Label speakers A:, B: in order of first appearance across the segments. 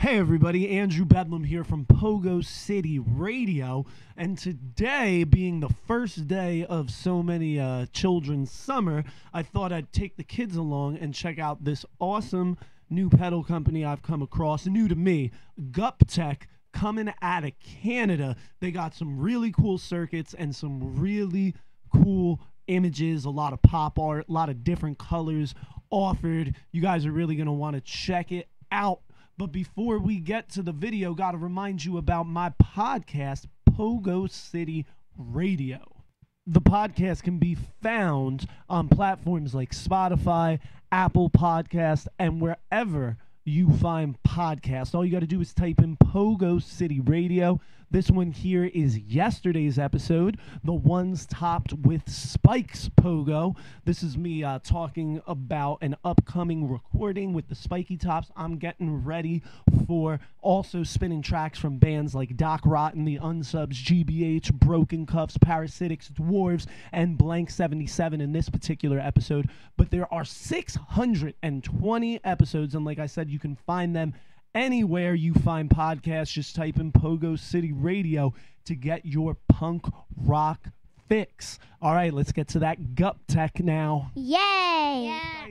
A: Hey everybody, Andrew Bedlam here from PoGo City Radio, and today, being the first day of so many children's summer, I thought I'd take the kids along and check out this awesome new pedal company I've come across, new to me, Guptech, coming out of Canada. They got some really cool circuits and some really cool images, a lot of pop art, a lot of different colors offered. You guys are really going to want to check it out. But before we get to the video, got to remind you about my podcast, PoGo City Radio. The podcast can be found on platforms like Spotify, Apple Podcasts, and wherever you find podcasts. All you got to do is type in PoGo City Radio. This one here is yesterday's episode, the ones topped with Spike's Pogo. This is me talking about an upcoming recording with the spiky tops. I'm getting ready for also spinning tracks from bands like Doc Rotten, The Unsubs, GBH, Broken Cuffs, Parasitics, Dwarves, and Blank 77 in this particular episode. But there are 620 episodes, and like I said, you can find them anywhere you find podcasts. Just type in PoGo City Radio to get your punk rock fix. All right, let's get to that Guptech now.
B: Yay!
A: Yeah.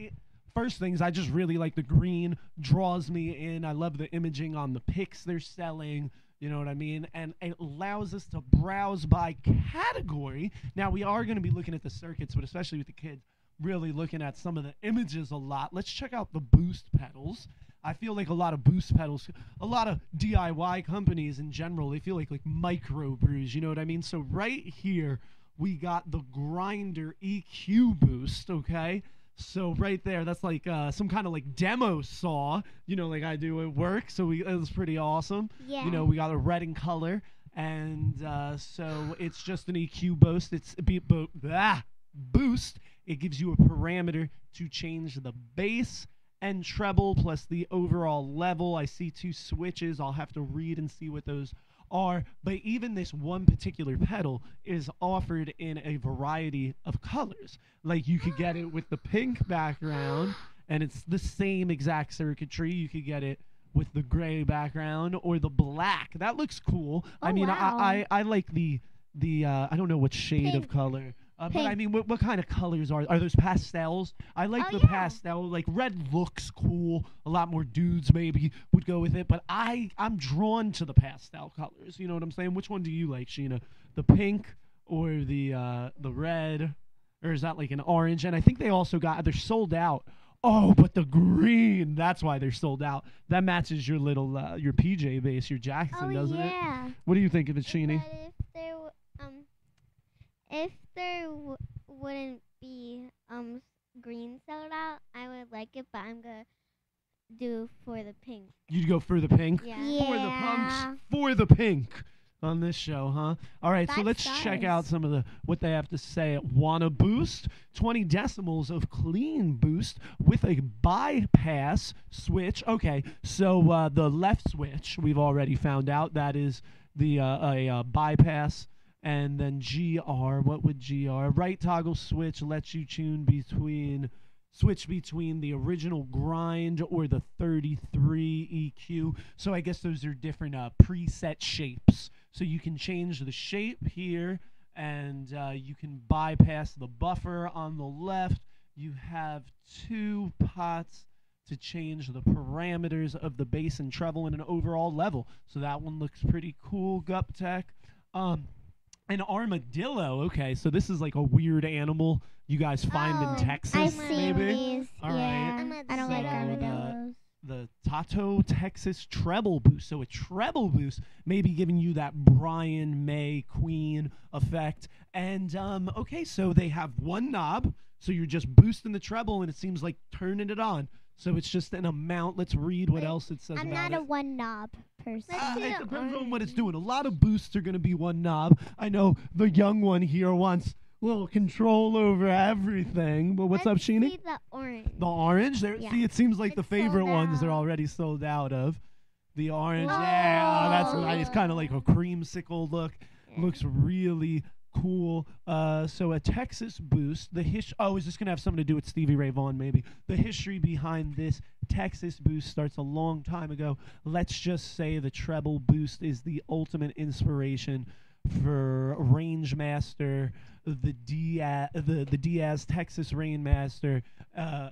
A: First things, I just really like the green, draws me in. I love the imaging on the picks they're selling. You know what I mean? And it allows us to browse by category. Now, we are going to be looking at the circuits, but especially with the kids, really looking at some of the images a lot. Let's check out the boost pedals. I feel like a lot of boost pedals, a lot of DIY companies in general, they feel like micro brews, you know what I mean? So right here, we got the Grinder EQ boost, okay? So right there, that's like some kind of like demo saw, you know, like I do at work. So it was pretty awesome.
B: Yeah.
A: You know, we got a red in color. And so it's just an EQ boost. It's boost. It gives you a parameter to change the bass and treble plus the overall level. I see two switches. I'll have to read and see what those are. But even this one particular pedal is offered in a variety of colors. Like you could get it with the pink background, and it's the same exact circuitry. You could get it with the gray background or the black. That looks cool.
B: Oh,
A: I mean,
B: wow.
A: I like the I don't know what shade
B: Pink.
A: of color. But I mean, what kind of colors are those pastels? I like the pastel. Like red looks cool. A lot more dudes maybe would go with it. But I'm drawn to the pastel colors. You know what I'm saying? Which one do you like, Sheena? The pink or the red? Or is that like an orange? And I think they also they're sold out. Oh, but the green, that's why they're sold out. That matches your little, your PJ base, your Jackson, doesn't it? What do you think of it, Sheenie?
B: If there wouldn't be green sold out, I would like it, but I'm gonna do for the pink.
A: You'd go for the pink?
B: Yeah.
A: For the punks, for the pink on this show, huh? All right, so let's check out some of what they have to say. Wanna boost? 20 decimals of clean boost with a bypass switch. Okay, so the left switch, we've already found out that is the a bypass. And then GR, what would GR? Right toggle switch lets you switch between the original grind or the 33 EQ. So I guess those are different preset shapes. So you can change the shape here, and you can bypass the buffer on the left. You have two pots to change the parameters of the bass and treble and an overall level. So that one looks pretty cool, Guptech. An armadillo. Okay, so this is like a weird animal you guys find in Texas,
B: I've seen
A: maybe.
B: these.
A: All right.
B: I don't like armadillos.
A: The Tato Texas treble boost. So a treble boost, maybe giving you that Brian May Queen effect. And okay, so they have one knob, so you're just boosting the treble, and it seems like turning it on. So it's just an amount. Let's read what else it says about it.
B: I'm not a one knob person.
A: It depends on what it's doing. A lot of boosts are going to be one knob. I know the young one here wants a little control over everything. But what's up, Sheenie?
B: See the orange.
A: The orange? There.
B: Yeah.
A: See, it seems like
B: It's
A: the favorite
B: sold
A: ones
B: out.
A: are already sold out of. The orange.
B: Whoa.
A: Yeah, that's nice. Kind of like a creamsicle look.
B: Yeah.
A: Looks really Cool. So a Texas boost. Oh, is this gonna have something to do with Stevie Ray Vaughan? Maybe the history behind this Texas boost starts a long time ago. Let's just say the treble boost is the ultimate inspiration for Rangemaster, the Diaz Texas Rainmaster, uh,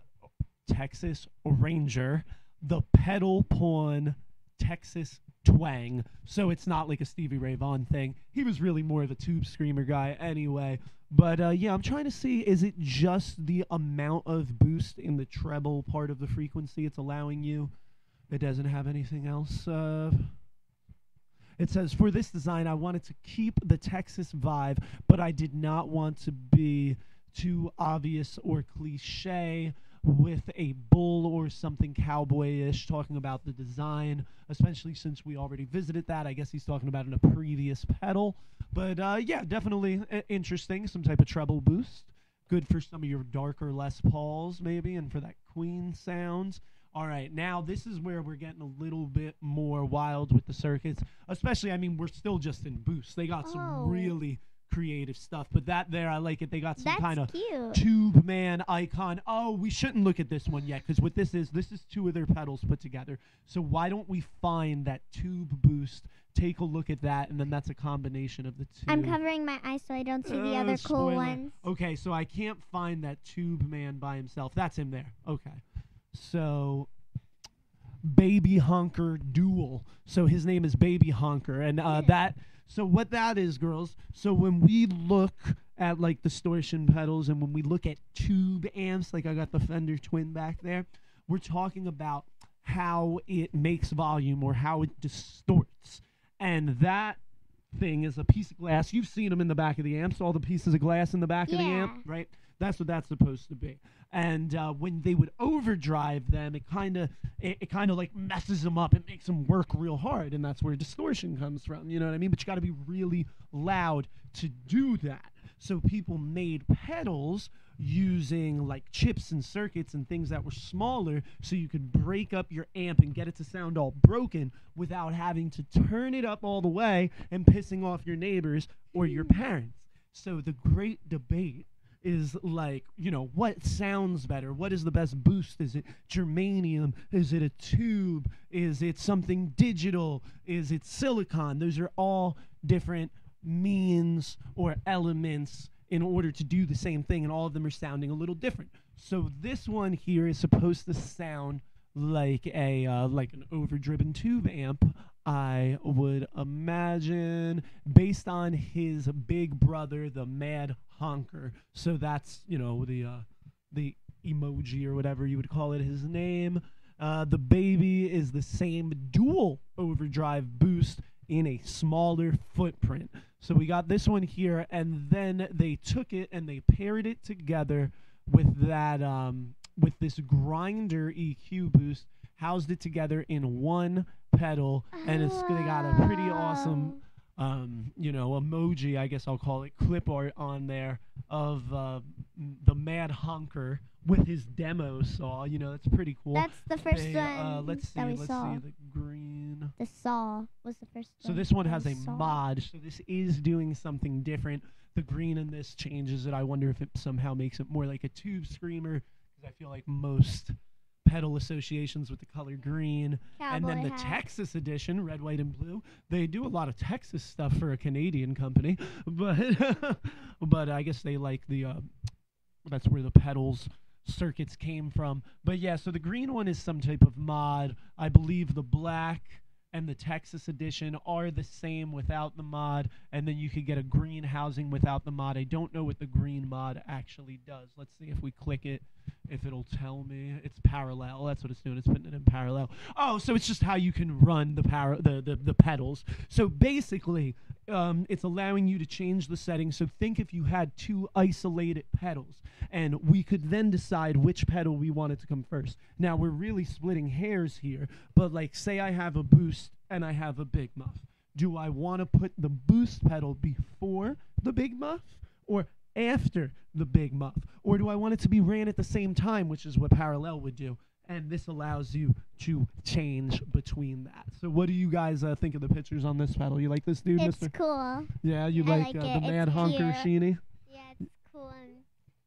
A: Texas Ranger, the pedal pawn Texas twang. So it's not like a Stevie Ray Vaughan thing. He was really more of a tube screamer guy anyway. But yeah, I'm trying to see, is it just the amount of boost in the treble part of the frequency it's allowing you? It doesn't have anything else. It says, for this design, I wanted to keep the Texas vibe, but I did not want to be too obvious or cliche with a bull or something cowboyish, talking about the design, especially since we already visited that. I guess he's talking about in a previous pedal. But yeah, definitely interesting. Some type of treble boost. Good for some of your darker Les Pauls, maybe, and for that Queen sounds. All right, now this is where we're getting a little bit more wild with the circuits. Especially, I mean, we're still just in boost. They got some really creative stuff, but that there, I like it. They got some kind of tube man icon. Oh, we shouldn't look at this one yet, because what this is two of their pedals put together. So why don't we find that tube boost, take a look at that, and then that's a combination of the two.
B: I'm covering my eyes so I don't see the other cool ones.
A: Okay, so I can't find that tube man by himself. That's him there. Okay. So Baby Honker Duel. So his name is Baby Honker, and that. So what that is, girls. So when we look at like distortion pedals, and when we look at tube amps, like I got the Fender Twin back there, we're talking about how it makes volume or how it distorts, and that thing is a piece of glass. You've seen them in the back of the amps, all the pieces of glass in the back of the amp, right? That's what that's supposed to be. And when they would overdrive them, it kind of like messes them up. It makes them work real hard, and that's where distortion comes from. You know what I mean? But you got to be really loud to do that. So people made pedals using like chips and circuits and things that were smaller, so you could break up your amp and get it to sound all broken without having to turn it up all the way and pissing off your neighbors or your parents. So the great debate is like, you know, what sounds better? What is the best boost? Is it germanium? Is it a tube? Is it something digital? Is it silicon? Those are all different means or elements in order to do the same thing, and all of them are sounding a little different. So this one here is supposed to sound like a like an overdriven tube amp, I would imagine, based on his big brother, the Mad Honker. So that's, you know, the emoji or whatever you would call it, his name. The baby is the same dual overdrive boost in a smaller footprint. So we got this one here, and then they took it and they paired it together with that with this grinder EQ boost, housed it together in one pedal, and they got a pretty awesome you know, emoji, I guess I'll call it, clip art on there of the Mad Honker with his demo saw. You know, that's pretty cool.
B: That's the first one
A: let's see,
B: that we saw.
A: The green.
B: The saw was the first one.
A: So this one has a mod, so this is doing something different. The green in this changes it. I wonder if it somehow makes it more like a tube screamer, because I feel like most pedal associations with the color green. And then the Texas edition, red, white, and blue, they do a lot of Texas stuff for a Canadian company, but but I guess they like the that's where the pedals circuits came from. But yeah, so the green one is some type of mod. I believe the black and the Texas edition are the same without the mod, and then you could get a green housing without the mod. I don't know what the green mod actually does. Let's see if we click it, if it'll tell me. It's parallel. That's what it's doing. It's putting it in parallel. Oh, so it's just how you can run the pedals. So basically, it's allowing you to change the settings. So think if you had two isolated pedals, and we could then decide which pedal we wanted to come first. Now, we're really splitting hairs here, but like say I have a boost and I have a big muff. Do I want to put the boost pedal before the big muff or after the big muff? Or do I want it to be ran at the same time, which is what parallel would do? and this allows you to change between that. So what do you guys think of the pictures on this pedal? You like this dude,
B: It's
A: mister?
B: cool.
A: Yeah, you
B: I
A: like
B: like
A: the
B: it.
A: mad
B: It's
A: honker
B: cute.
A: Sheeny?
B: Yeah, it's cool and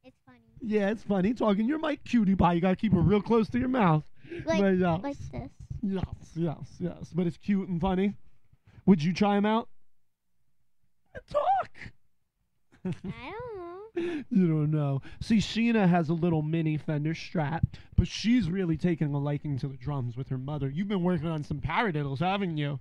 B: it's funny.
A: Yeah, it's funny talking. You're my cutie pie. You gotta keep it real close to your mouth.
B: Like
A: But, yes.
B: like this.
A: Yes. But it's cute and funny. Would you try him out? Talk.
B: I don't know.
A: You don't know. See, Sheena has a little mini Fender Strat, but she's really taking a liking to the drums with her mother. You've been working on some paradiddles, haven't you?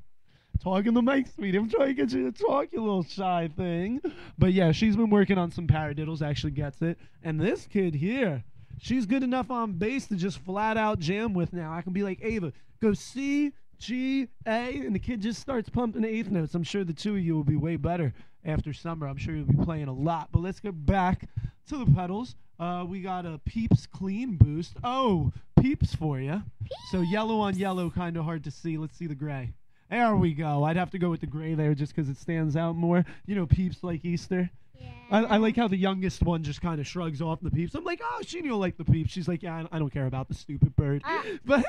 A: Talking the mic, sweetie. I'm trying to get you to talk, you little shy thing. But yeah, she's been working on some paradiddles, actually gets it. And this kid here, she's good enough on bass to just flat out jam with now. I can be like, Ava, go C, G, A, and the kid just starts pumping eighth notes. I'm sure the two of you will be way better after summer. I'm sure you'll be playing a lot. But let's get back to the pedals. We got a Peeps Clean Boost. Oh, Peeps for you. So yellow on yellow, kind of hard to see. Let's see the gray. There we go. I'd have to go with the gray there just because it stands out more. You know, Peeps like Easter.
B: Yeah.
A: I like how the youngest one just kind of shrugs off the Peeps. I'm like, oh, Sheena will like the Peeps. She's like, yeah, I don't care about the stupid bird. But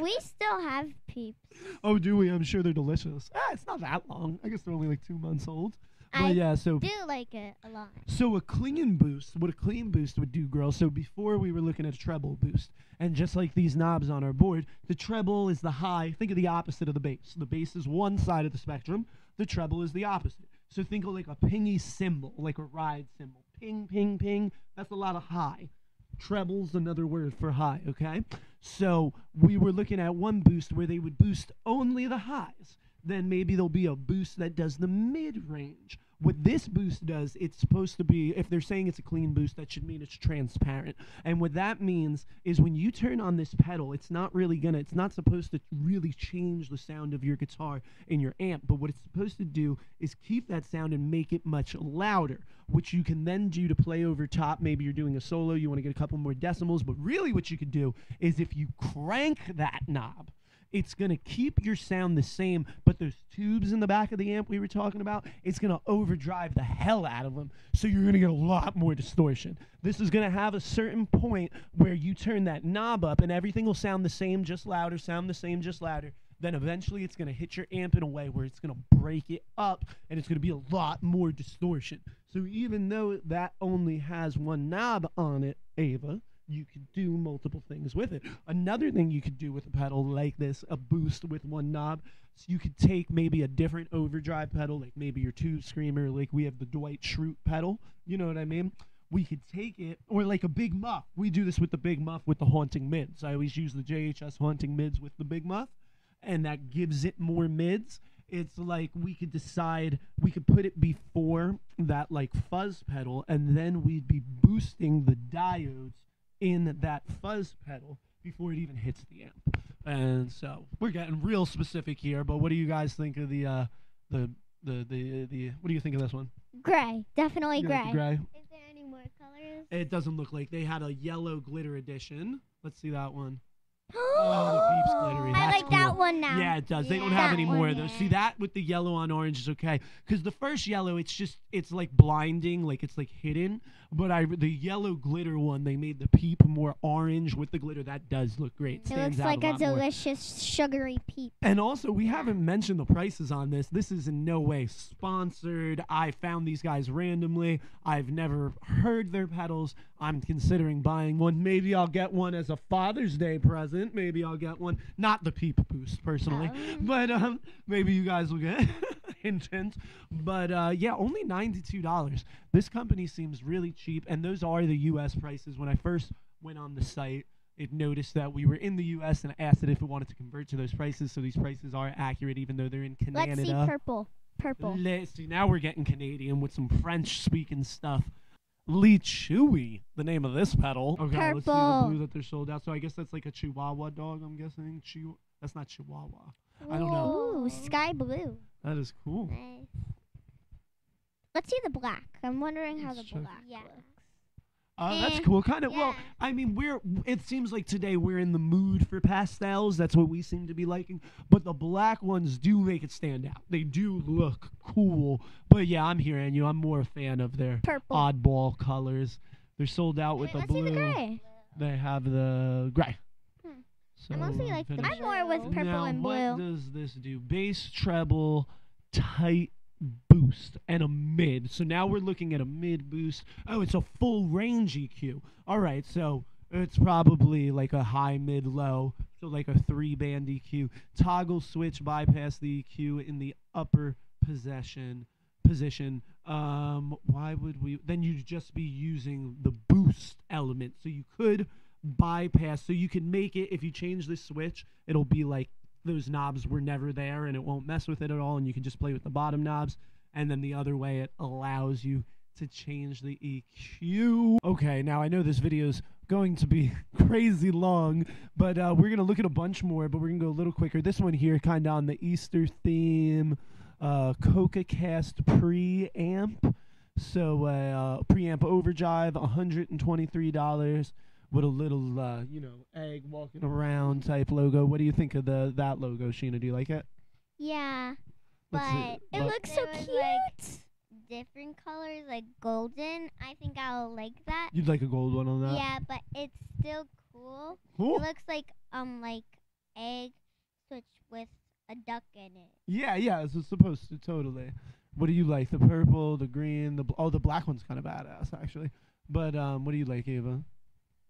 B: We still have peeps.
A: oh, do we? I'm sure they're delicious. It's not that long. I guess they're only like 2 months old. But
B: I
A: yeah, so
B: do like it a lot.
A: So a clean boost, what a clean boost would do, girls. So before we were looking at a treble boost, and just like these knobs on our board, the treble is the high. Think of the opposite of the bass. The bass is one side of the spectrum. The treble is the opposite. So think of like a pingy cymbal, like a ride cymbal. Ping, ping, ping. That's a lot of high. Treble's another word for high, okay? So we were looking at one boost where they would boost only the highs. Then maybe there'll be a boost that does the mid-range. What this boost does, it's supposed to be, if they're saying it's a clean boost, that should mean it's transparent. And what that means is when you turn on this pedal, it's not supposed to really change the sound of your guitar in your amp, but what it's supposed to do is keep that sound and make it much louder, which you can then do to play over top. Maybe you're doing a solo, you want to get a couple more decimals, but really what you could do is if you crank that knob, it's going to keep your sound the same, but those tubes in the back of the amp we were talking about, it's going to overdrive the hell out of them, so you're going to get a lot more distortion. This is going to have a certain point where you turn that knob up and everything will sound the same, just louder, sound the same, just louder. Then eventually it's going to hit your amp in a way where it's going to break it up and it's going to be a lot more distortion. So even though that only has one knob on it, Ava, you could do multiple things with it. Another thing you could do with a pedal like this, a boost with one knob, so you could take maybe a different overdrive pedal, like maybe your Tube Screamer, like we have the Dwight Schrute pedal, you know what I mean? We could take it, or like a Big Muff. We do this with the Big Muff with the haunting mids. I always use the JHS haunting mids with the Big Muff, and that gives it more mids. It's like we could decide, we could put it before that like fuzz pedal, and then we'd be boosting the diodes in that fuzz pedal before it even hits the amp. And so we're getting real specific here, but what do you guys think of the what do you think of this one?
B: Gray. Definitely
A: You
B: gray.
A: like the gray?
B: Is there any more colors?
A: It doesn't look like they had a yellow glitter edition. Let's see that one. Oh, the Peeps glittery.
B: I
A: That's
B: like that
A: cool.
B: one now.
A: Yeah, it does. They don't
B: Yeah.
A: have
B: That
A: any more
B: one,
A: of those.
B: yeah.
A: See, that with the yellow on orange is okay. Because the first yellow, it's like blinding, like it's like hidden. But the yellow glitter one, they made the peep more orange with the glitter. That does look great.
B: It
A: Stands
B: looks
A: out
B: like a
A: lot more.
B: delicious sugary peep.
A: And also, we haven't mentioned the prices on this. This is in no way sponsored. I found these guys randomly. I've never heard their pedals. I'm considering buying one. Maybe I'll get one as a Father's Day present. Maybe I'll get one. Not the Peep Boost, personally. But maybe you guys will get hint, hint. But yeah, only $92. This company seems really cheap. And those are the U.S. prices. When I first went on the site, it noticed that we were in the U.S. and asked it if it wanted to convert to those prices. So these prices are accurate, even though they're in Canada.
B: Let's see purple. Purple.
A: Let's see. Now we're getting Canadian with some French-speaking stuff. Lee Chewy, the name of this pedal. Okay, let's see the
B: Purple.
A: blue that they're sold out. So I guess that's like a Chihuahua dog, I'm guessing. That's not Chihuahua. I don't know.
B: Ooh, sky blue.
A: That is cool.
B: Nice. Let's see the black. I'm wondering how
A: Let's
B: the
A: check.
B: black looks.
A: That's cool. Kind of.
B: Yeah.
A: Well, I mean, it seems like today we're in the mood for pastels. That's what we seem to be liking. But the black ones do make it stand out. They do look cool. But yeah, I'm hearing you. I'm more a fan of their
B: Purple.
A: oddball colors. They're sold out with
B: Wait,
A: the
B: let's
A: blue.
B: see the gray.
A: They have the gray. So
B: I mostly like the
A: finish-
B: blue.
C: I'm more with purple
A: now,
C: and
A: what
C: blue.
A: does this do? Bass, treble, tight boost, and a mid. So now we're looking at a mid boost. Oh, it's a full range EQ. All right, so it's probably like a high, mid, low. So like a 3-band EQ. Toggle switch, bypass the EQ in the upper position. Why would we? Then you'd just be using the boost element. So you could bypass. So you can make it, if you change the switch, it'll be like those knobs were never there and it won't mess with it at all, and you can just play with the bottom knobs. And then the other way, it allows you to change the EQ. Okay, now I know this video's going to be crazy long, but we're going to look at a bunch more, but we're going to go a little quicker. This one here, kind of on the Easter theme, CocaCast preamp. So preamp overdrive, $123 with a little, egg walking around type logo. What do you think of that logo, Sheena? Do you like it?
B: Yeah,
A: Let's see.
B: but
C: It
A: Lo-
C: looks so
B: there was,
C: cute.
B: like, different colors, like golden. I think I'll like that.
A: You'd like a gold one on that?
B: Yeah, but it's still cool.
A: Cool.
B: It looks like egg switch with a duck in it.
A: Yeah, it's supposed to, totally. What do you like? The purple, the green, the black one's kind of badass, actually. But what do you like, Ava?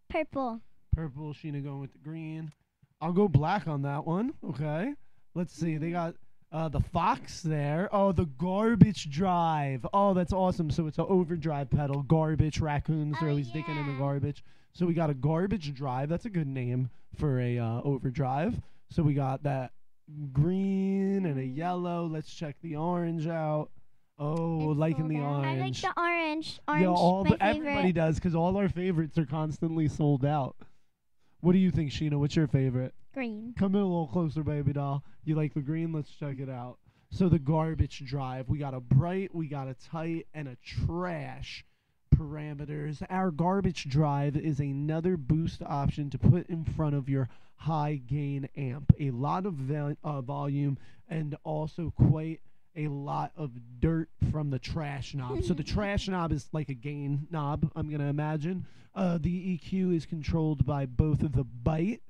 C: Purple.
A: Purple, Sheena going with the green. I'll go black on that one. Okay. Let's see. They got the Fox there. Oh, the garbage drive. Oh, that's awesome. So it's an overdrive pedal. Garbage, raccoons are
B: Oh,
A: always digging in the
B: yeah.
A: garbage. So we got a garbage drive. That's a good name for a overdrive. So we got that green and a yellow. Let's check the orange out. Oh,
B: It's
A: liking the
B: sold out.
C: I like
A: orange.
C: the orange.
A: Yeah,
C: Orange, my
A: everybody
C: favorite.
A: does, because all our favorites are constantly sold out. What do you think, Sheena? What's your favorite?
C: Green.
A: Come in a little closer, baby doll. You like the green? Let's check it out. So the garbage drive. We got a bright, we got a tight, and a trash parameters. Our garbage drive is another boost option to put in front of your high gain amp. A lot of volume and also quite a lot of dirt from the trash knob. So the trash knob is like a gain knob, I'm going to imagine. The EQ is controlled by both of the bite,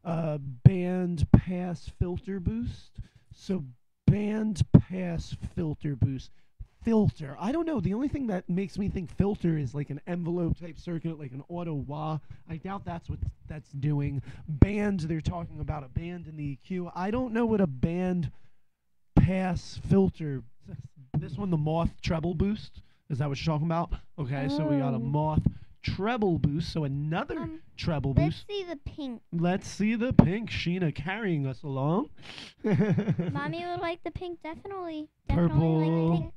A: band pass filter boost. So band pass filter boost. Filter. I don't know. The only thing that makes me think filter is like an envelope type circuit, like an auto wah. I doubt that's what that's doing. Band, they're talking about a band in the EQ. I don't know what a band pass filter. This one, the moth treble boost. Is that what you're talking about? Okay, so we got a
C: Oh.
A: moth treble boost. So another treble
B: Let's
A: boost.
B: see the pink.
A: Let's see the pink. Sheena carrying us along.
C: Mommy would like the pink, definitely.
A: Purple.
C: Definitely like the pink.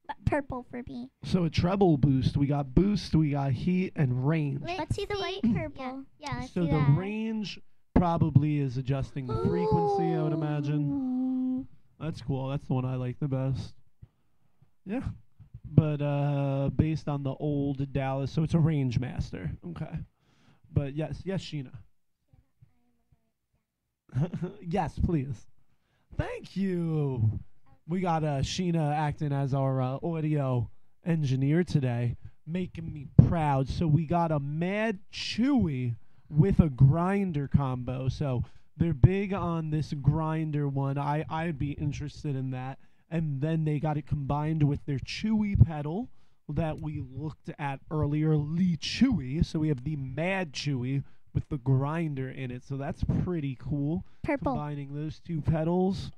C: But purple for me.
A: So a treble boost. We got boost, we got heat, and range.
C: Let's see the light purple.
B: Yeah, let's
A: So
B: see
A: the
B: that.
A: range probably is adjusting the frequency, I would imagine. That's cool. That's the one I like the best. Yeah. But based on the old Dallas, so it's a range master. Okay. But yes, Sheena. Yes, please. Thank you. We got Sheena acting as our audio engineer today, making me proud. So we got a Mad Chewy with a grinder combo. So they're big on this grinder one. I'd be interested in that. And then they got it combined with their Chewy pedal that we looked at earlier, Lee Chewy. So we have the Mad Chewy with the grinder in it. So that's pretty cool.
C: Purple.
A: Combining those two pedals.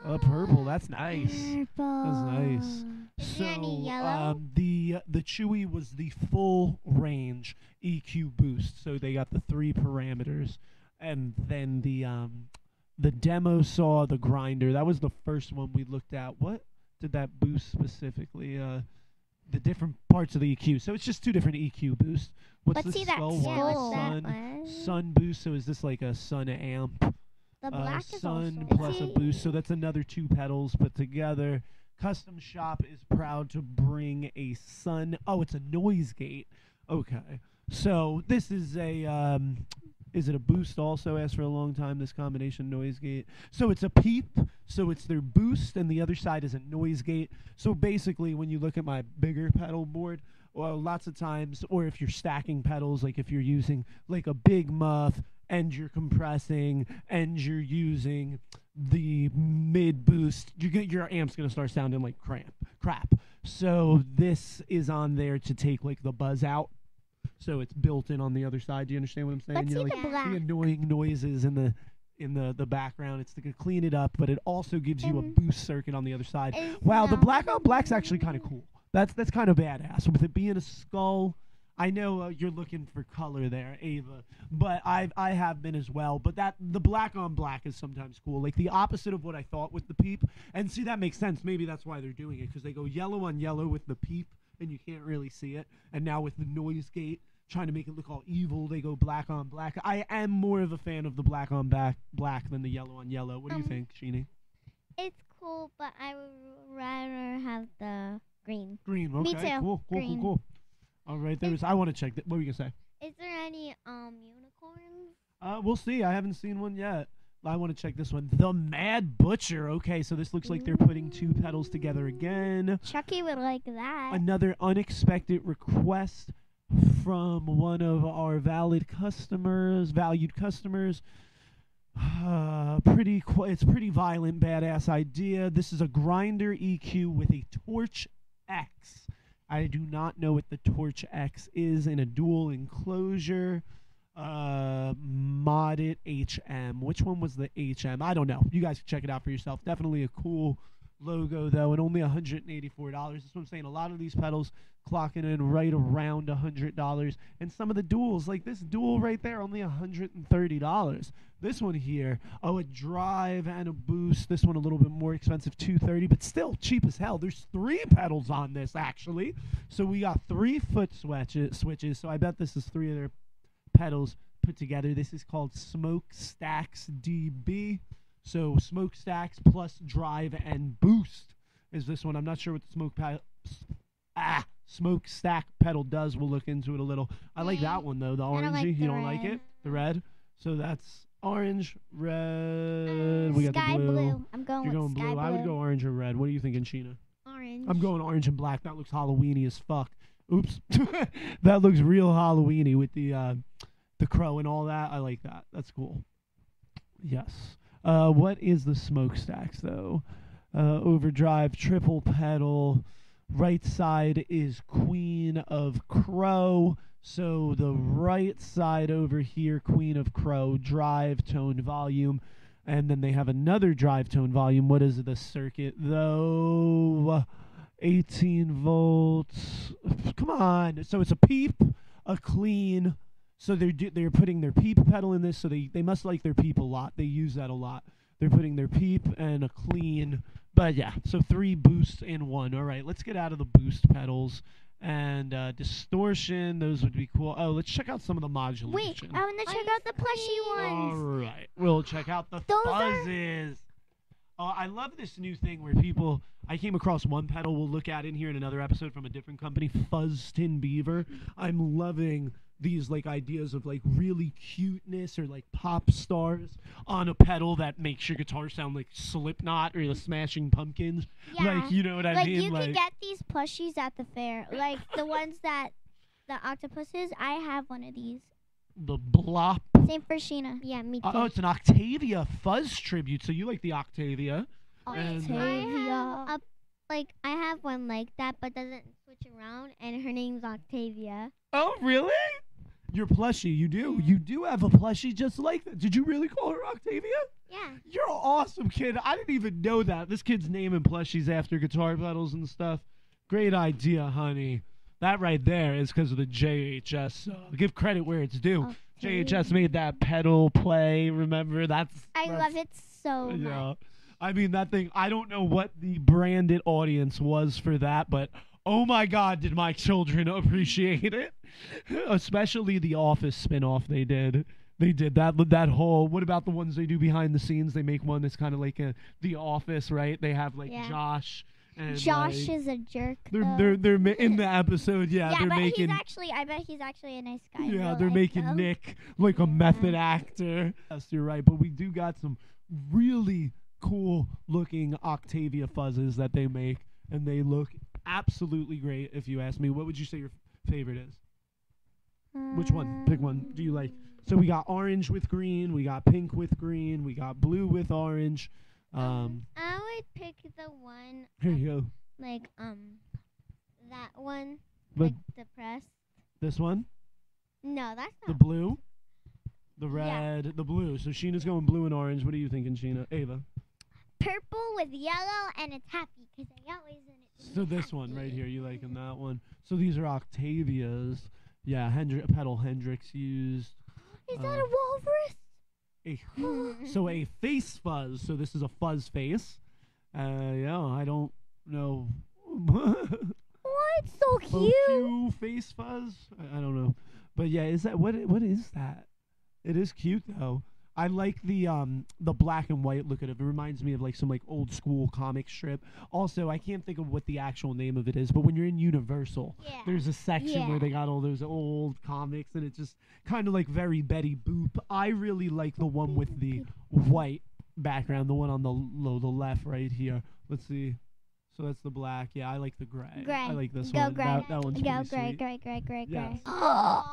A: Purple. That's nice.
C: Purple.
A: That's nice.
B: Is
A: So
B: there any yellow?
A: the Chewy was the full range EQ boost. So they got the 3 parameters, and then the demo saw the grinder. That was the first one we looked at. What did that boost specifically? The different parts of the EQ. So it's just 2 different EQ boosts. What's
C: Let's
A: the
C: see that
A: skull
C: skull.
A: one?
B: What's that
A: Sun.
B: one?
A: Sun boost. So is this like a Sun amp?
B: The black is
A: Sun
B: also.
A: plus a boost, so that's another 2 pedals put together. Custom Shop is proud to bring a Sun. Oh, it's a noise gate. Okay, so this is a is it a boost also? Asked for a long time. This combination noise gate. So it's a peep. So it's their boost, and the other side is a noise gate. So basically, when you look at my bigger pedal board, well, lots of times, or if you're stacking pedals, like if you're using like a big muff and you're compressing and you're using the mid boost, your amp's gonna start sounding like crap. So this is on there to take like the buzz out. So it's built in on the other side. Do you understand what I'm saying?
C: Let's
A: You know,
C: see
A: like
C: the black.
A: the annoying noises in the background. It's to clean it up, but it also gives you a boost circuit on the other side. Wow, the black on black's actually kind of cool. That's kind of badass. With it being a skull, I know you're looking for color there, Ava, but I have been as well. But the black on black is sometimes cool, like the opposite of what I thought with the peep. And see, that makes sense. Maybe that's why they're doing it, because they go yellow on yellow with the peep, and you can't really see it. And now with the noise gate, trying to make it look all evil, they go black on black. I am more of a fan of the black on black than the yellow on yellow. What do you think, Sheenie?
B: It's cool, but I would rather have the green.
A: Green, okay.
C: Me too.
A: Cool.
C: Green.
A: All right, I want to check that. What were you going to say?
B: Is there any unicorns?
A: We'll see. I haven't seen one yet. I want to check this one. The Mad Butcher. Okay, so this looks like they're putting two pedals together again.
C: Chucky would like that.
A: Another unexpected request from one of our valued customers. It's pretty violent, badass idea. This is a grinder EQ with a Torch X. I do not know what the Torch X is in a dual enclosure. Modded HM. Which one was the HM? I don't know. You guys can check it out for yourself. Definitely a cool logo though, and only $184. That's what I'm saying. A lot of these pedals clocking in right around $100, and some of the duals, like this dual right there, only $130. This one here, a drive and a boost. This one a little bit more expensive, $230, but still cheap as hell. There's 3 pedals on this actually, so we got 3 foot switches. So I bet this is 3 of their pedals put together. This is called Smokestacks DB. So Smokestacks plus drive and boost is this one. I'm not sure what the Smokestack pedal does. We'll look into it a little. I like that one though, the orangey.
C: like
A: You
C: the
A: don't like
C: red.
A: it? The red? So that's orange, red. We got
C: Sky
A: the blue.
C: blue. I'm going
A: You're
C: with
A: going
C: sky
A: blue. I would go orange or red. What are you thinking, Sheena?
B: Orange.
A: I'm going orange and black. That looks Halloweeny as fuck. Oops. That looks real Halloweeny with the crow and all that. I like that. That's cool. Yes. What is the Smokestacks though? Overdrive, triple pedal. Right side is Queen of Crow. So the right side over here, Queen of Crow, drive, tone, volume. And then they have another drive, tone, volume. What is the circuit though? 18 volts. Come on. So it's a peep, a clean. So they're putting their peep pedal in this, so they must like their peep a lot. They use that a lot. They're putting their peep and a clean. But yeah, so 3 boosts in 1. All right, let's get out of the boost pedals. And distortion, those would be cool. Oh, let's check out some of the
C: Wait,
A: modulation.
C: I want to check out the plushy
A: All
C: ones.
A: right, we'll check out the
C: Those are-
A: fuzzes. I love this new thing where people, I came across one pedal we'll look at in here in another episode from a different company, Fuzztin Beaver. I'm loving these like ideas of like really cuteness or like pop stars on a pedal that makes your guitar sound like Slipknot or the Smashing Pumpkins.
C: Yeah.
A: Like, you know what I
C: Like
A: mean?
C: you can get these plushies at the fair, like the ones that the octopuses. I have one of these.
A: the Blop.
C: Same for Sheena.
B: Yeah, me too.
A: Oh, it's an Octavia Fuzz tribute. So you like the Octavia. And,
C: Octavia.
B: I have one like that, but doesn't switch around, and her name's Octavia.
A: Oh, really? Your plushie, you do. You do have a plushie just like that. Did you really call her Octavia?
B: Yeah.
A: You're an awesome kid. I didn't even know that. This kid's naming plushies after guitar pedals and stuff. Great idea, honey. That right there is because of the JHS. Give credit where it's due. JHS made that pedal play. Remember? That's
C: I love it so much.
A: yeah. I mean, that thing, I don't know what the branded audience was for that, but oh my God, did my children appreciate it. Especially the Office spinoff they did. They did that whole, what about the ones they do behind the scenes? They make one that's kind of like The Office, right? They have like
C: Yeah.
A: Josh. And
C: Josh
A: like,
C: is a jerk.
A: they're in the episode, yeah they're
C: but
A: making,
C: I bet he's actually a nice guy. in
A: yeah,
C: real
A: they're
C: life,
A: making
C: though.
A: Nick like a method actor. Yes, you're right. But we do got some really cool looking Octavia fuzzes that they make, and they look absolutely great. If you ask me, what would you say your favorite is? Which one? Pick one. Do you like? So we got orange with green, we got pink with green, we got blue with orange.
B: I would pick the one
A: Here you go.
B: like that one,
A: But
B: like the press.
A: this one,
B: No, that's
A: the
B: not.
A: blue, the
B: Yeah.
A: red, the blue. So Sheena's going blue and orange. What are you thinking, Sheena? Ava.
C: Purple with yellow, and it's happy because I always want it to be
A: So this one right here, you liking that one? So these are Octavias. Yeah, Pedal Hendrix used.
C: Is that a walrus?
A: So a face fuzz. So this is a fuzz face. Yeah, I don't know.
C: What? So cute.
A: Faux face fuzz. I don't know, but yeah, is that what is that? It is cute though. I like the black and white look at it. It reminds me of like some like old school comic strip. Also, I can't think of what the actual name of it is, but when you're in Universal,
C: Yeah.
A: there's a section where they got all those old comics, and it's just kind of like very Betty Boop. I really like the one with the white background, the one on the left right here. Let's see. So that's the black. Yeah, I like the gray.
C: Gray.
A: I like this
C: Go
A: one.
C: gray.
A: That one's
C: Go
A: pretty
C: gray,
A: sweet.
C: gray.
A: Yes.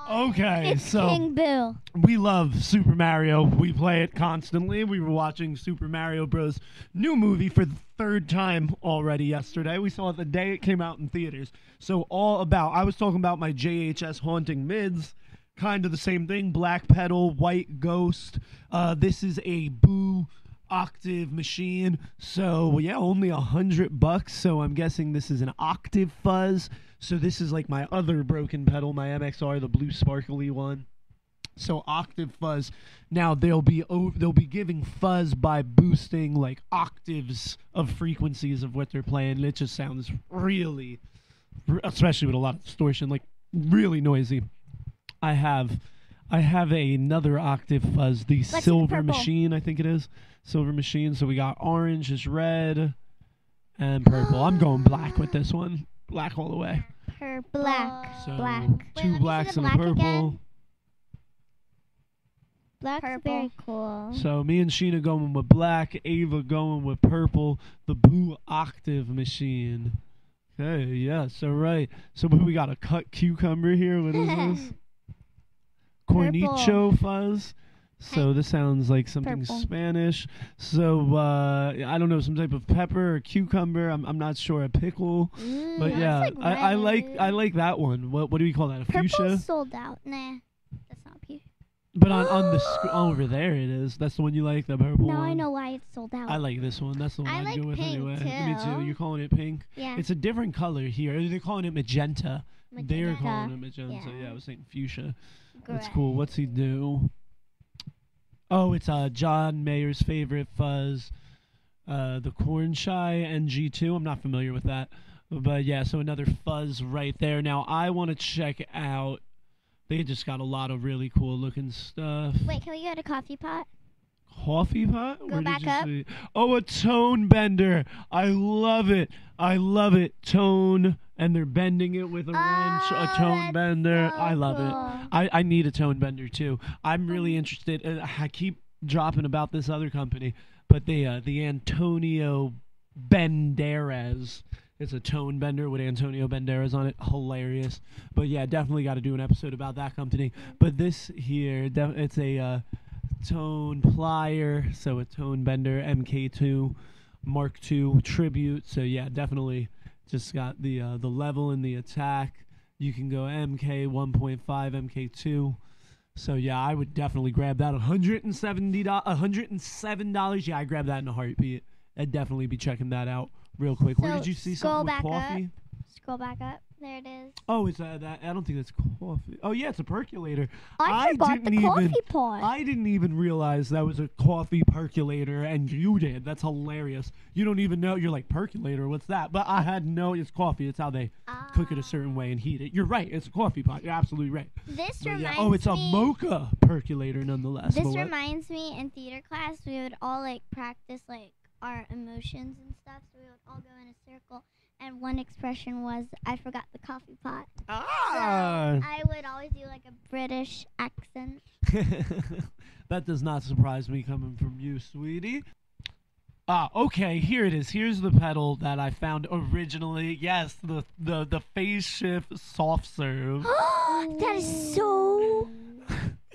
C: Okay, it's
A: so
C: King Boo.
A: we love Super Mario. We play it constantly. We were watching Super Mario Bros. New movie for the third time already yesterday. We saw it the day it came out in theaters. So I was talking about my JHS haunting mids. Kind of the same thing. Black pedal, white ghost. This is a Boo octave machine. So yeah, only $100. So I'm guessing this is an octave fuzz. So this is like my other broken pedal, my MXR, the blue sparkly one. So octave fuzz. Now they'll be giving fuzz by boosting like octaves of frequencies of what they're playing. It just sounds really, especially with a lot of distortion, like really noisy. I have another octave fuzz, the
C: Let's see the
A: Silver
C: purple.
A: Machine, I think it is. Silver Machine. So we got orange is red and purple. I'm going black with this one. Black all the way.
C: Black.
A: So
C: Black.
B: Wait, let
A: two
B: me see
A: blacks
B: the
A: and a
B: black
A: purple.
B: again.
C: Black's
B: Purple.
C: very cool.
A: So me and Sheena going with black, Ava going with purple, the Boo octave machine. Okay, yeah, so right. So we got a cut cucumber here. What is this? Cornicho fuzz. So this sounds like something
C: Purple.
A: Spanish. So I don't know, some type of pepper or cucumber. I'm not sure, a pickle. But
C: Looks
A: yeah,
C: like
A: I
C: red.
A: like that one. What do we call that? A
C: Purple's
A: fuchsia?
C: sold out. Nah, that's not pure.
A: But on the over there it is. That's the one you like, the purple
C: Now
A: one.
C: I know why it's sold out.
A: I like this one. That's the one
B: I
A: I'd
B: like
A: go with
B: pink,
A: anyway. Me too.
B: too.
A: You're calling it pink?
B: Yeah.
A: It's a different color here. They're calling it magenta. They're
B: Magenta.
A: calling it magenta.
B: Yeah.
A: Yeah, I was saying fuchsia.
B: Gray.
A: That's cool. What's he do? Oh, it's John Mayer's favorite fuzz, the Corn Shy NG2. I'm not familiar with that. But yeah, so another fuzz right there. Now, I want to check out. They just got a lot of really cool looking stuff.
C: Wait, can we go to coffee pot?
A: Coffee pot?
C: Go back up.
A: See? Oh, a tone bender. I love it. I love it. Tone, and they're bending it with a wrench. A tone
C: that's
A: bender.
C: so
A: I love it.
C: cool.
A: I need a tone bender too. I'm really interested. I keep dropping about this other company, but the Antonio Banderas. It's a tone bender with Antonio Banderas on it. Hilarious. But yeah, definitely got to do an episode about that company. But this here, it's a tone plier, so a tone bender MK2 Mark II tribute. So yeah, definitely just got the level and the attack. You can go MK 1.5, MK2. So yeah, I would definitely grab that. $107. Yeah, I grab that in a heartbeat. I'd definitely be checking that out real quick. Where
C: So
A: did you see
C: scroll
A: something with
C: back
A: coffee?
C: up. Scroll back up. There it is.
A: Oh, it's that. I don't think that's coffee. Oh yeah, it's a percolator.
C: I forgot the coffee pot.
A: I didn't even realize that was a coffee percolator, and you did. That's hilarious. You don't even know. You're like, percolator, what's that? But I had no. It's coffee. It's how they cook it a certain way and heat it. You're right. It's a coffee pot. You're absolutely right.
C: This
A: But
C: reminds
A: yeah. Oh, it's a
C: me.
A: mocha percolator nonetheless.
C: This
A: But what?
C: reminds me in theater class we would all like practice like our emotions and stuff. So we would all go in a circle, and one expression was I forgot the coffee pot.
A: Ah.
C: I would always do like a British accent.
A: That does not surprise me coming from you, sweetie. Okay, here it is. Here's the pedal that I found originally. Yes, the phase shift soft serve.
C: That is so.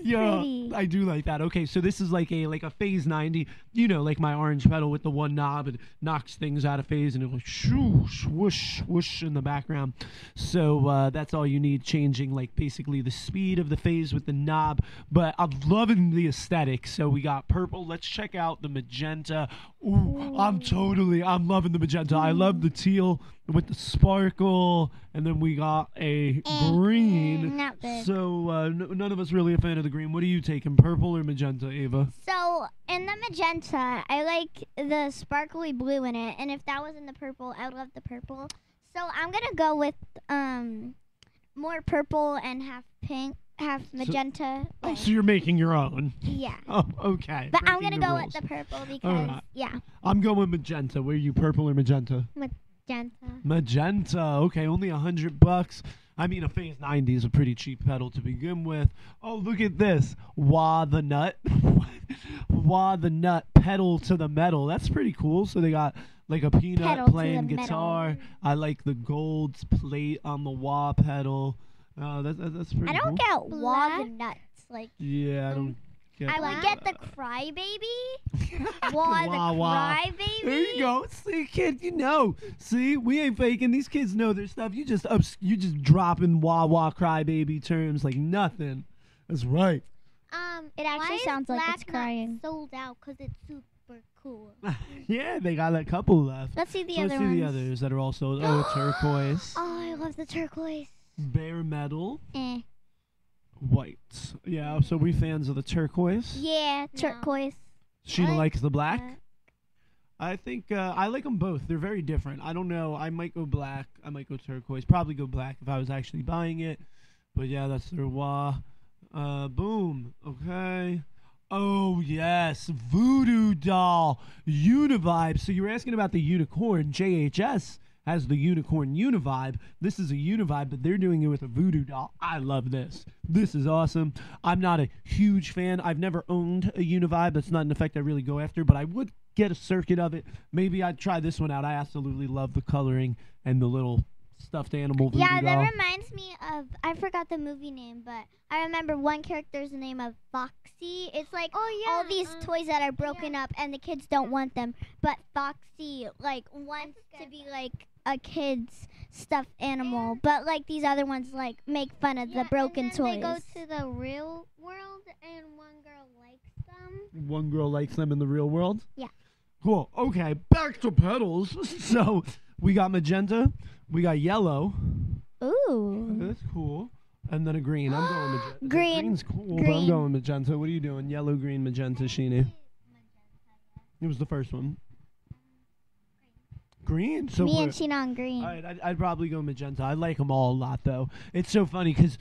A: Yeah,
C: pretty.
A: I do like that. Okay, so this is like a phase 90. You know, like my orange pedal with the one knob, it knocks things out of phase, and it goes shoo, whoosh, whoosh in the background. So that's all you need, changing like basically the speed of the phase with the knob. But I'm loving the aesthetic. So we got purple. Let's check out the magenta. Ooh, I'm loving the magenta. I love the teal with the sparkle, and then we got a green.
C: Not big.
A: So none of us really a fan of the green. What are you taking, purple or magenta, Ava?
C: So in the magenta, I like the sparkly blue in it, and if that was in the purple, I would love the purple. So I'm gonna go with more purple and half pink, half magenta.
A: Oh, so you're making your own.
C: Yeah.
A: Oh, okay.
C: But I'm
A: Breaking
C: gonna
A: the
C: go
A: rules.
C: with the purple because
A: Alright.
C: yeah.
A: I'm going magenta. Were you purple or magenta?
B: Magenta.
A: Magenta. Okay, only $100. I mean, a phase 90 is a pretty cheap pedal to begin with. Oh, look at this. Wah the nut. Wah the nut pedal to the metal. That's pretty cool. So they got like a peanut
C: Pedal to
A: playing
C: the
A: guitar.
C: metal.
A: I like the gold plate on the wah pedal. That's pretty
C: I don't
A: cool.
C: get wah the nuts. Like
A: Yeah, I don't get
C: I would get the crybaby. Wah the
A: Wah, wah.
C: crybaby.
A: There you go. See, kid, you know. See, we ain't faking. These kids know their stuff. You just dropping wah wah crybaby terms like nothing. That's right.
C: It actually
B: why
C: sounds
B: is
C: like
B: Black
C: it's crying.
B: Nut sold out? 'Cause it's super cool.
A: Yeah, they got a couple left.
C: Let's see the
A: So
C: other
A: let's see
C: ones.
A: the others that are also turquoise,
C: Oh, I love the turquoise.
A: bare metal,
C: Eh.
A: white. Yeah, so we fans of the turquoise.
C: Yeah,
B: No.
C: turquoise.
A: Sheena
B: I
A: likes the black.
B: Black.
A: I think I like them both. They're very different. I don't know. I might go black. I might go turquoise. Probably go black if I was actually buying it. But yeah, that's their wah. Boom. Okay. Oh yes, Voodoo Doll Univibe. So you were asking about the unicorn. JHS has the unicorn Univibe. This is a Univibe, but they're doing it with a Voodoo Doll. I love this. This is awesome. I'm not a huge fan. I've never owned a Univibe. That's not an effect I really go after, but I would get a circuit of it. Maybe I'd try this one out. I absolutely love the coloring and the little stuffed animal Voodoo
C: Yeah, that
A: Doll.
C: reminds me of, I forgot the movie name, but I remember one character's name of Foxy. It's like all these toys that are broken up and the kids don't want them, but Foxy like wants to be like a kid's stuffed animal, but like these other ones like make fun of the broken
B: and then
C: toys.
B: They go to the real world, and one girl likes them.
A: One girl likes them in the real world?
C: Yeah.
A: Cool. Okay, back to pedals. So we got magenta, we got yellow.
C: Ooh.
A: That's cool. And then a green. I'm going magenta.
C: Green.
A: Green's cool, but I'm
C: Green.
A: going magenta. What are you doing? Yellow, green, magenta, Sheena. It was the first one. Green? So
C: Me
A: we're-
C: and Sheena on green.
A: all right, I'd probably go magenta. I like them all a lot, though. It's so funny because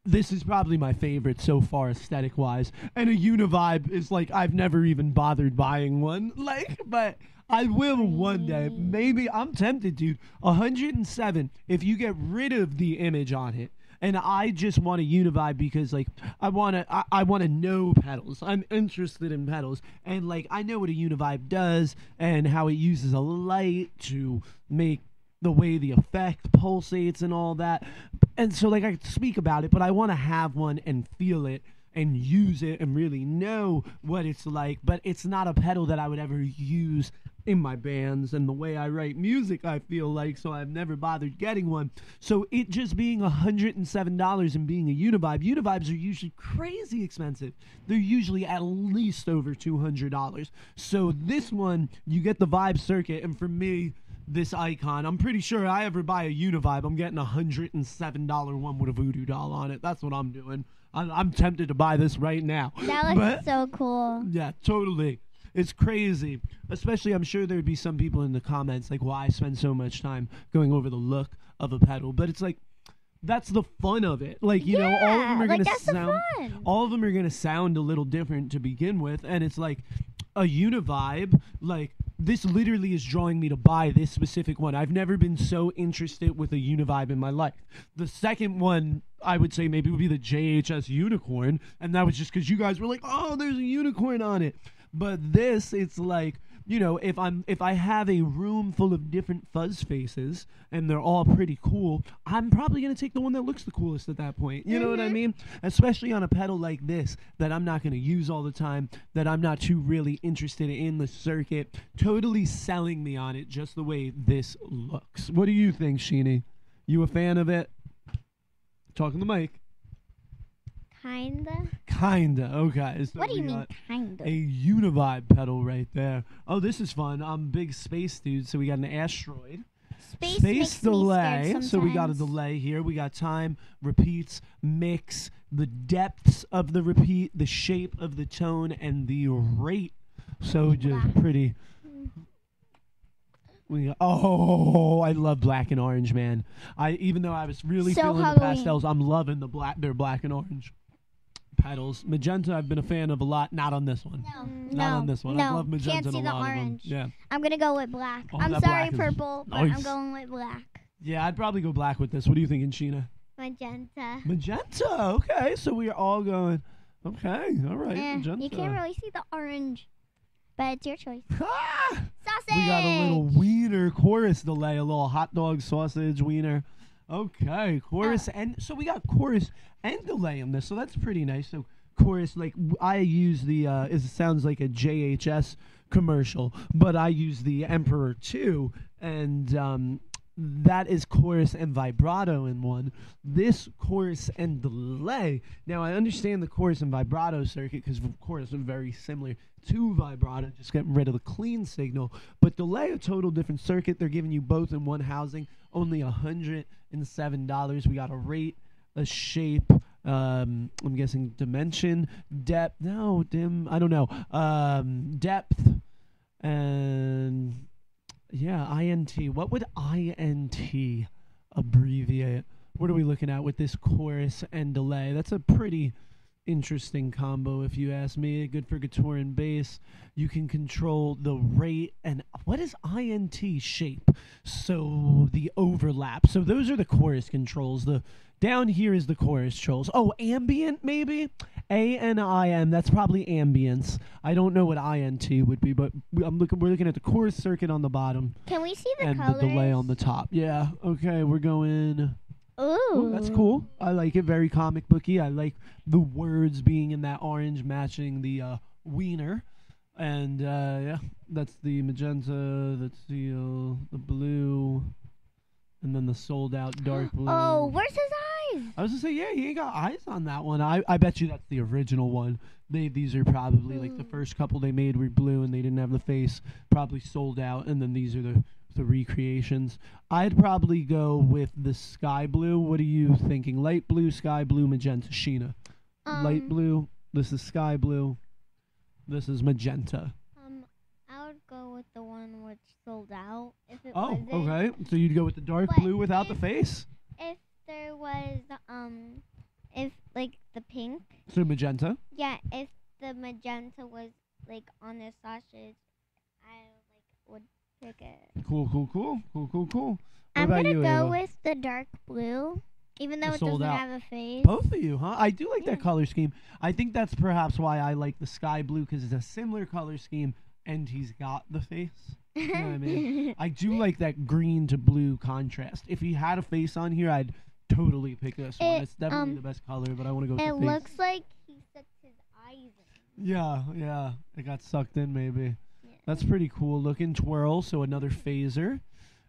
A: this is probably my favorite so far, aesthetic-wise. And a Univibe is like I've never even bothered buying one. Like, but I will one day. Maybe I'm tempted, dude. 107. If you get rid of the image on it. And I just want a Univibe because, like, I want to know pedals. I'm interested in pedals, and like I know what a Univibe does and how it uses a light to make the way the effect pulsates and all that. And so, like, I could speak about it, but I want to have one and feel it and use it and really know what it's like. But it's not a pedal that I would ever use in my bands and the way I write music, I feel like, so I've never bothered getting one. So it just being $107 and being a Univibes are usually crazy expensive. They're usually at least over $200. So this one, you get the Vibe circuit, and for me, this icon, I'm pretty sure I ever buy a Univibe, I'm getting a $107 one with a Voodoo Doll on it. That's what I'm doing. I'm tempted to buy this right now.
C: That looks so cool.
A: Yeah, totally. It's crazy. Especially, I'm sure there'd be some people in the comments like, why I spend so much time going over the look of a pedal. But it's like, that's the fun of it. Like, you know, all of them are
C: like
A: gonna
C: that's the
A: sound
C: fun.
A: all of them are gonna sound a little different to begin with. And it's like a Univibe, like this literally is drawing me to buy this specific one. I've never been so interested with a Univibe in my life. The second one I would say maybe would be the JHS Unicorn, and that was just because you guys were like, oh, there's a unicorn on it. But this, it's like you know, if I have a room full of different fuzz faces and they're all pretty cool, I'm probably gonna take the one that looks the coolest at that point. You know what I mean? Especially on a pedal like this that I'm not gonna use all the time, that I'm not too really interested in the circuit. Totally selling me on it just the way this looks. What do you think, Sheeny? You a fan of it? Talking the mic. Kinda. Okay. So
C: what do you mean, kinda?
A: A Univibe pedal right there. Oh, this is fun. I'm a big space dude, so we got an asteroid. Space delay. So we got a delay here. We got time, repeats, mix, the depths of the repeat, the shape of the tone, and the rate. So just pretty. I love black and orange, man. Even though I was really feeling the pastels, I'm loving their black and orange pedals. Magenta, I've been a fan of a lot. Not on this one. Not on this one. I love magenta.
C: Can't see
A: in a
C: the
A: lot
C: orange.
A: Of them. Yeah.
C: I'm gonna go with black.
A: Oh,
C: I'm sorry, purple, but I'm going with black.
A: Yeah, I'd probably go black with this. What are you thinking, Sheena?
B: Magenta.
A: Magenta. Okay, so we are all going. Okay, all right. Magenta.
C: You can't really see the orange, but it's your choice. Sausage.
A: We got a little wiener chorus delay, a little hot dog sausage wiener. Okay, chorus and so we got chorus and delay on this, so that's pretty nice. So chorus, like I use the it sounds like a JHS commercial, but I use the Emperor 2, and that is chorus and vibrato in one. This chorus and delay. Now I understand the chorus and vibrato circuit because of course they're very similar to vibrato, just getting rid of the clean signal. But delay, a total different circuit. They're giving you both in one housing. Only $107. We got a rate, a shape. I'm guessing dimension, depth. No, dim. I don't know. Depth and. Yeah, INT. What would INT abbreviate? What are we looking at with this chorus and delay? That's a pretty interesting combo, if you ask me. Good for guitar and bass. You can control the rate and what is INT shape? So the overlap. So those are the chorus controls. The down here is the chorus controls. Oh, ambient maybe? ANIM. That's probably ambience. I don't know what INT would be, but we're looking at the chorus circuit on the bottom.
C: Can we see the
A: and
C: colors?
A: The delay on the top. Yeah. Okay, we're going.
C: Ooh,
A: that's cool. I like it. Very comic booky. I like the words being in that orange matching the wiener. And yeah, that's the magenta, that's the blue, and then the sold out dark blue.
C: Oh, where's his eyes?
A: I was gonna say, yeah, he ain't got eyes on that one. I bet you that's the original one. These are probably like the first couple they made were blue and they didn't have the face. Probably sold out, and then these are the recreations. I'd probably go with the sky blue. What are you thinking? Light blue, sky blue, magenta. Sheena. Light blue. This is sky blue. This is magenta.
B: I would go with the one which sold out. If it
A: wasn't.
B: Oh,
A: okay. So you'd go with the dark blue without the face?
B: If there was if like the pink.
A: So magenta?
B: Yeah, if the magenta was like on the sausage, I would pick it.
A: Cool.
C: I'm gonna go with the dark blue, even though it doesn't have a face.
A: Both of you, huh? I do like that color scheme. I think that's perhaps why I like the sky blue, because it's a similar color scheme, and he's got the face. You know what I mean? I do like that green to blue contrast. If he had a face on here, I'd totally pick this one. It's definitely the best color, but I want to go with the face.
B: It looks like he sucked his eyes in.
A: Yeah. It got sucked in, maybe. That's pretty cool looking. Twirl, so another phaser.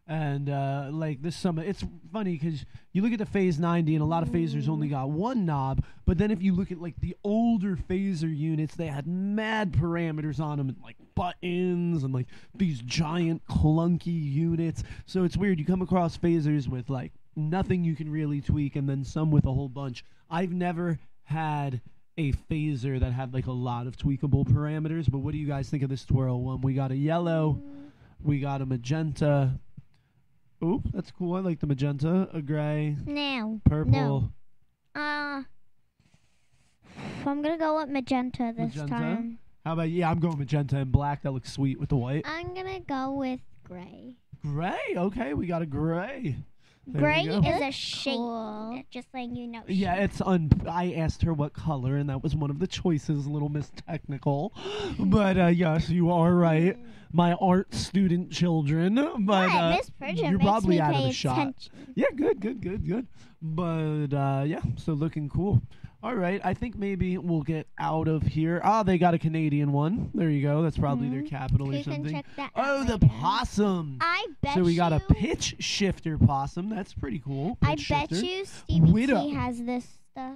A: And like this summer, it's funny because you look at the Phase 90 and a lot of phasers only got one knob, but then if you look at like the older phaser units, they had mad parameters on them and like buttons and like these giant clunky units. So it's weird. You come across phasers with like nothing you can really tweak and then some with a whole bunch. I've never had a phaser that had like a lot of tweakable parameters, but what do you guys think of this twirl one? We got a yellow, we got a magenta. Ooh, that's cool. I like the magenta. A gray.
C: No.
A: Purple.
C: No. I'm gonna go with magenta this time.
A: How about I'm going magenta and black. That looks sweet with the white.
B: I'm gonna go with gray.
A: Gray. Okay, we got a gray.
C: Gray
A: There we go.
C: is a shade.
B: Cool.
C: Just letting you know.
A: Yeah, it's I asked her what color, and that was one of the choices. A little Miss Technical, but yes, you are right. My art student children, but
C: Miss Pridgeon
A: you're
C: makes
A: probably
C: me
A: out of
C: pay
A: the shot.
C: attention.
A: Yeah, good. But yeah, so looking cool. All right, I think maybe we'll get out of here. Ah, they got a Canadian one. There you go. That's probably their capital or
B: You can
A: something.
B: check that
A: Oh,
B: out
A: the
B: later.
A: possum.
C: I bet
A: So we
C: you.
A: got a pitch shifter possum. That's pretty cool.
C: I
A: Pitch
C: bet
A: shifter.
C: you Stevie
A: Widow.
C: T has this stuff.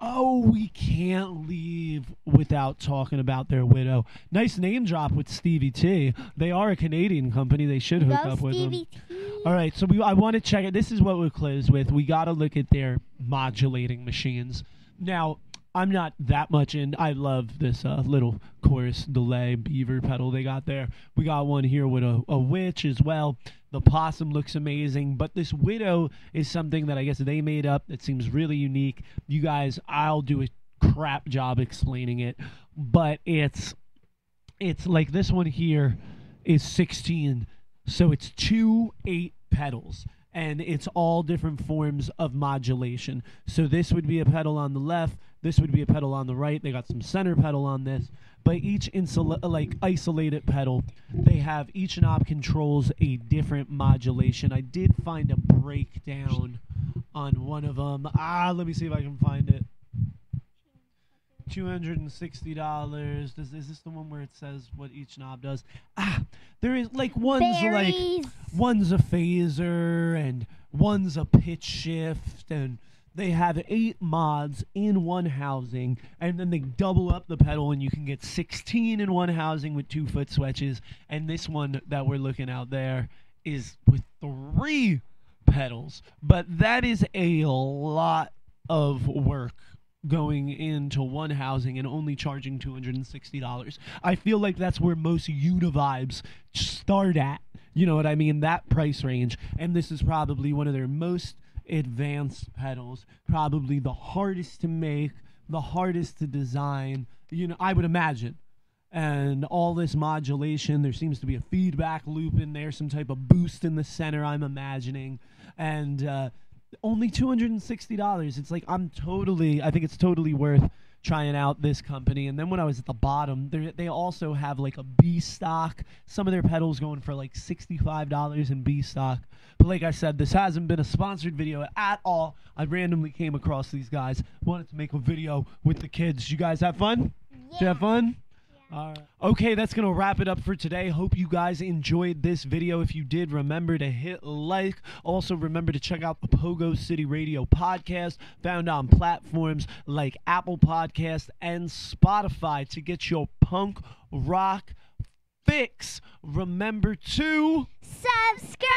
A: Oh, we can't leave without talking about their widow. Nice name drop with Stevie T. They are a Canadian company. They should hook
C: Go
A: up with them.
C: Stevie T.
A: All right, so I want to check it. This is what we'll close with. We got to look at their modulating machines. Now, I'm not that much in. I love this little chorus delay beaver pedal they got there. We got one here with a witch as well. The possum looks amazing, but this widow is something that I guess they made up that seems really unique. You guys, I'll do a crap job explaining it, but it's like this one here is 16, so it's 2 8 pedals. And it's all different forms of modulation. So this would be a pedal on the left. This would be a pedal on the right. They got some center pedal on this. But each isolated pedal, they have each knob controls a different modulation. I did find a breakdown on one of them. Let me see if I can find it. $260. Is this the one where it says what each knob does? There is one's a phaser and one's a pitch shift, and they have 8 mods in one housing, and then they double up the pedal and you can get 16 in one housing with 2 foot switches. And this one that we're looking out there is with 3 pedals, but that is a lot of work going into one housing and only charging $260. I feel like that's where most Univibes start at. You know what I mean? That price range. And this is probably one of their most advanced pedals. Probably the hardest to make, the hardest to design, I would imagine. And all this modulation, there seems to be a feedback loop in there, some type of boost in the center, I'm imagining. And only $260. It's like I think it's totally worth trying out this company. And then when I was at the bottom, they also have like a B stock. Some of their pedals going for like $65 in B stock. But like I said, this hasn't been a sponsored video at all. I randomly came across these guys. Wanted to make a video with the kids. You guys have fun?
C: Yeah.
A: Did you have fun?
C: Yeah.
A: Okay, that's going to wrap it up for today. Hope you guys enjoyed this video. If you did, remember to hit like. Also, remember to check out the Pogo City Radio podcast, found on platforms like Apple Podcasts and Spotify to get your punk rock fix. Remember to
C: Subscribe.